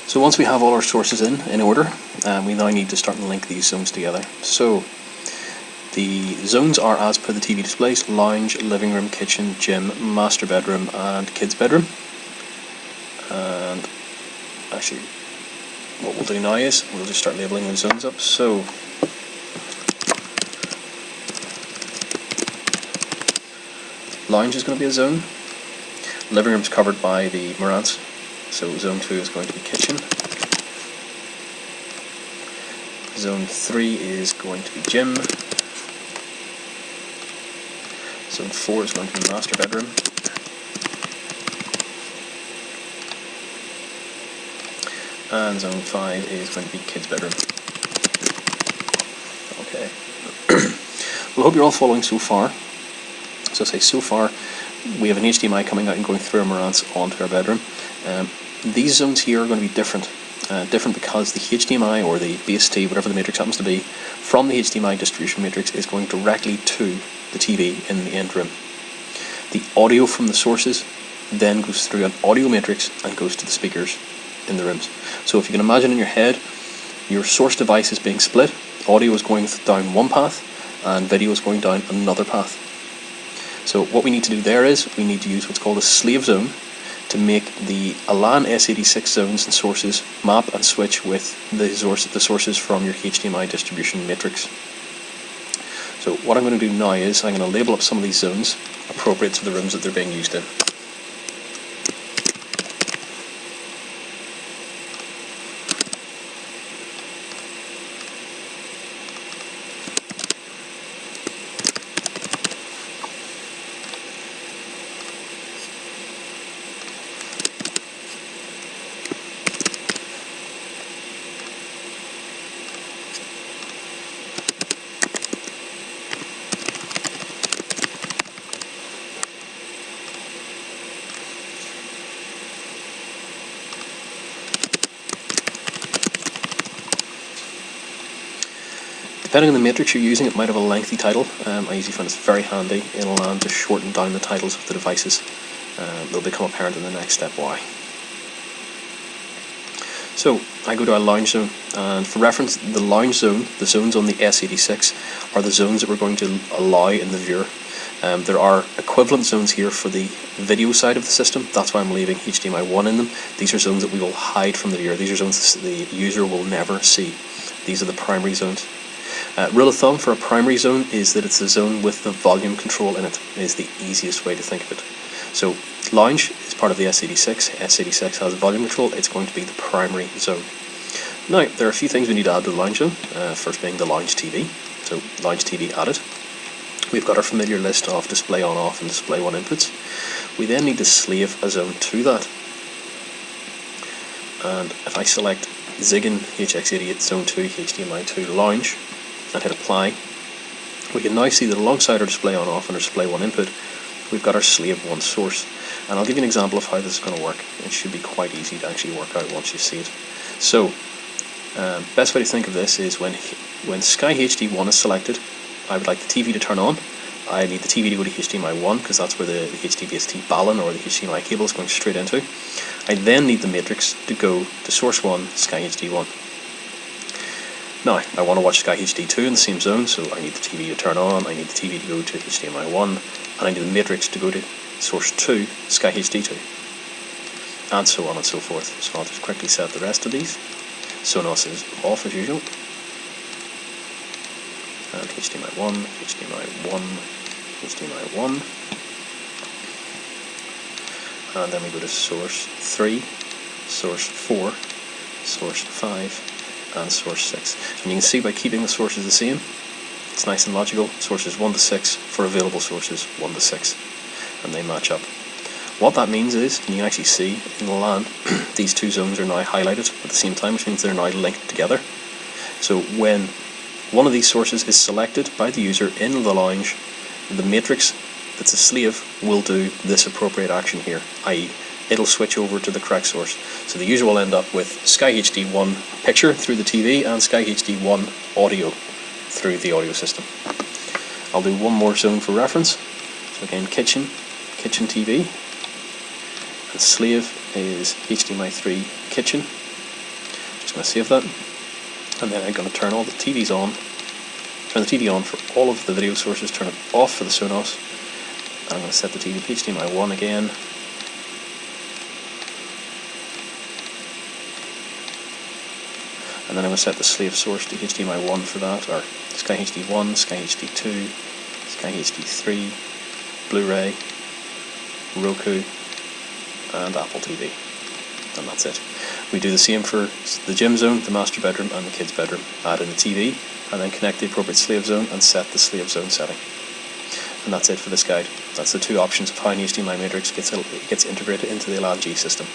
So once we have all our sources in order, we now need to start and link these zones together. So the zones are as per the TV displays: lounge, living room, kitchen, gym, master bedroom and kids bedroom. And actually what we'll do now is we'll just start labeling those zones up. So lounge is going to be a zone. Living room is covered by the Marantz, so zone 2 is going to be kitchen. Zone 3 is going to be gym. Zone 4 is going to be master bedroom. And zone 5 is going to be kids bedroom. Okay. Well, I hope you're all following so far. So say so far we have an HDMI coming out and going through our Marantz onto our bedroom. These zones here are going to be different. Different because the HDMI or the base T, whatever the matrix happens to be, from the HDMI distribution matrix is going directly to the TV in the end room. The audio from the sources then goes through an audio matrix and goes to the speakers in the rooms. So if you can imagine in your head, your source device is being split. Audio is going down one path and video is going down another path. So what we need to do there is we need to use what's called a slave zone to make the ALAN S86 zones and sources map and switch with the sources from your HDMI distribution matrix. So what I'm going to do now is I'm going to label up some of these zones appropriate to the rooms that they're being used in. Depending on the matrix you're using, it might have a lengthy title. I usually find it's very handy in ALAN to shorten down the titles of the devices. They'll become apparent in the next step why. So I go to a lounge zone, and for reference, the lounge zone, the zones on the S86, are the zones that we're going to allow in the viewer. There are equivalent zones here for the video side of the system. That's why I'm leaving HDMI 1 in them. These are zones that we will hide from the viewer. These are zones the user will never see. These are the primary zones. Rule of thumb for a primary zone is that it's the zone with the volume control in it. It is the easiest way to think of it. So lounge is part of the S86. S86 has volume control. It's going to be the primary zone. Now, there are a few things we need to add to the lounge zone. First being the lounge TV. So lounge TV added. We've got our familiar list of display on off and display 1 inputs. We then need to slave a zone to that. And if I select Ziggin HX88 Zone 2 HDMI 2 Lounge and hit apply, we can now see that alongside our display on off and our display 1 input, we've got our slave 1 source. And I'll give you an example of how this is going to work. It should be quite easy to actually work out once you see it. So, best way to think of this is when Sky HD 1 is selected, I would like the TV to turn on. I need the TV to go to HDMI 1 because that's where the HDBaseT balun or the HDMI cable is going straight into. I then need the matrix to go to source 1, Sky HD 1. Now, I want to watch Sky HD 2 in the same zone, so I need the TV to turn on, I need the TV to go to HDMI 1, and I need the matrix to go to source 2, Sky HD 2. And so on and so forth. So I'll just quickly set the rest of these. Sonos is off as usual. And HDMI 1, HDMI 1, HDMI 1. And then we go to source 3, source 4, source 5, and source 6. And you can see by keeping the sources the same, it's nice and logical. Sources 1 to 6 for available sources 1 to 6. And they match up. What that means is, and you can actually see in the LAN, these two zones are now highlighted at the same time, which means they're now linked together. So when one of these sources is selected by the user in the lounge, the matrix that's a slave will do this appropriate action here, i.e. it'll switch over to the correct source. So the user will end up with Sky HD 1 picture through the TV and Sky HD 1 audio through the audio system. I'll do one more zone for reference. So again, kitchen TV, and slave is HDMI 3 kitchen, going to save that, and then I'm going to turn all the TVs on, turn the TV on for all of the video sources, turn it off for the Sonos, and I'm going to set the TV to HDMI 1 again. And then I'm going to set the slave source to HDMI 1 for that, or Sky HD 1, Sky HD 2, Sky HD 3, Blu-ray, Roku, and Apple TV. And that's it. We do the same for the gym zone, the master bedroom, and the kids' bedroom. Add in the TV, and then connect the appropriate slave zone and set the slave zone setting. And that's it for this guide. That's the two options of how an HDMI matrix gets integrated into the LAN-G system.